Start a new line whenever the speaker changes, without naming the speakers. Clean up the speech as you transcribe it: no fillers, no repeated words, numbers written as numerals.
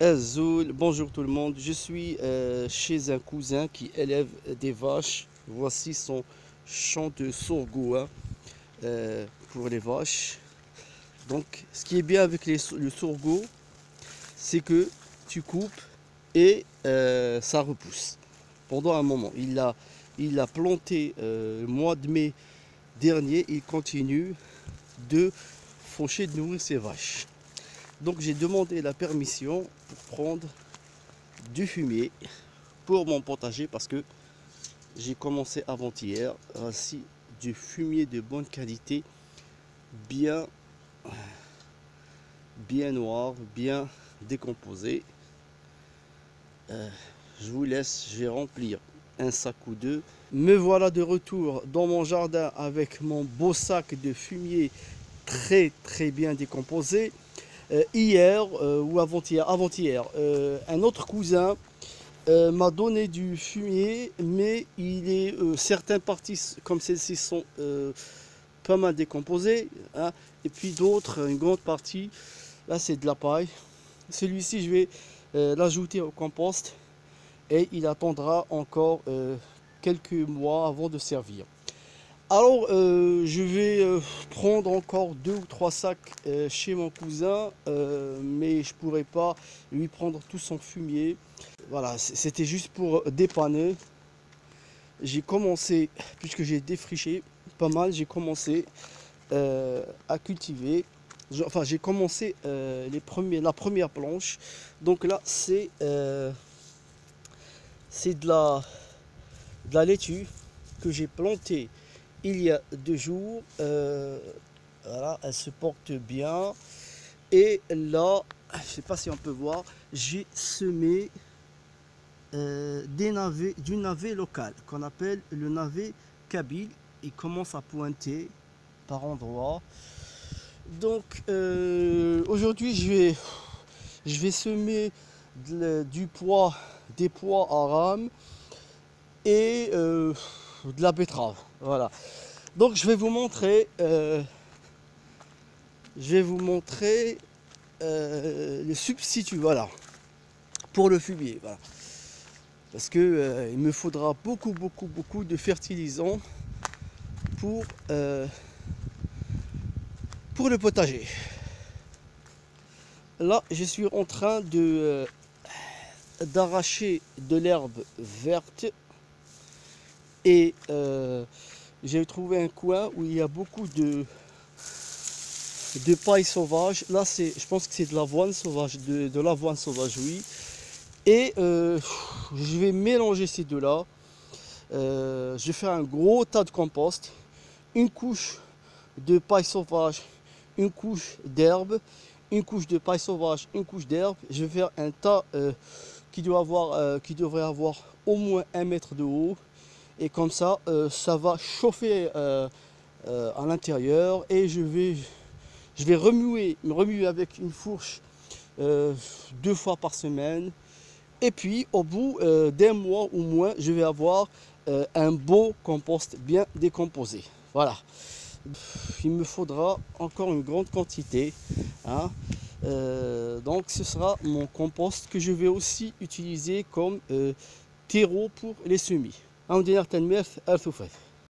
Azul, bonjour tout le monde. Je suis chez un cousin qui élève des vaches. Voici son champ de sorgho pour les vaches. Donc, ce qui est bien avec le sorgho, c'est que tu coupes et ça repousse pendant un moment. Il a planté le mois de mai dernier. Il continue de faucher, de nourrir ses vaches. Donc j'ai demandé la permission pour prendre du fumier pour mon potager parce que j'ai commencé avant-hier. Voici du fumier de bonne qualité, bien noir, bien décomposé. Je vous laisse, je vais remplir un sac ou deux. Me voilà de retour dans mon jardin avec mon beau sac de fumier très bien décomposé. Hier ou avant-hier, un autre cousin m'a donné du fumier, mais certaines parties comme celle-ci sont pas mal décomposées, hein, et puis d'autres, une grande partie, là c'est de la paille. Celui-ci, je vais l'ajouter au compost et il attendra encore quelques mois avant de servir. Alors, je vais prendre encore 2 ou 3 sacs chez mon cousin, mais je pourrais pas lui prendre tout son fumier. Voilà, c'était juste pour dépanner. J'ai commencé, puisque j'ai défriché pas mal, j'ai commencé à cultiver. Enfin, j'ai commencé la première planche. Donc là, c'est de la laitue que j'ai plantée il y a 2 jours. Voilà, elle se porte bien. Et là, je ne sais pas si on peut voir, j'ai semé du navet local qu'on appelle le navet kabyle. Il commence à pointer par endroits. Donc aujourd'hui, je vais semer des pois à rames et de la betterave. Voilà. Donc je vais vous montrer les substituts, voilà, pour le fumier, voilà. Parce que il me faudra beaucoup de fertilisants pour le potager. Là, je suis en train d'arracher de l'herbe verte et j'ai trouvé un coin où il y a beaucoup de paille sauvage. Là, je pense que c'est de l'avoine sauvage, de l'avoine sauvage, oui. Et je vais mélanger ces deux-là. Je vais faire un gros tas de compost, une couche de paille sauvage, une couche d'herbe, une couche de paille sauvage, une couche d'herbe. Je vais faire un tas qui devrait avoir au moins 1 mètre de haut. Et comme ça, ça va chauffer à l'intérieur et je vais remuer avec une fourche 2 fois par semaine. Et puis au bout d'un mois ou moins, je vais avoir un beau compost bien décomposé. Voilà. Il me faudra encore une grande quantité, hein. Donc ce sera mon compost que je vais aussi utiliser comme terreau pour les semis.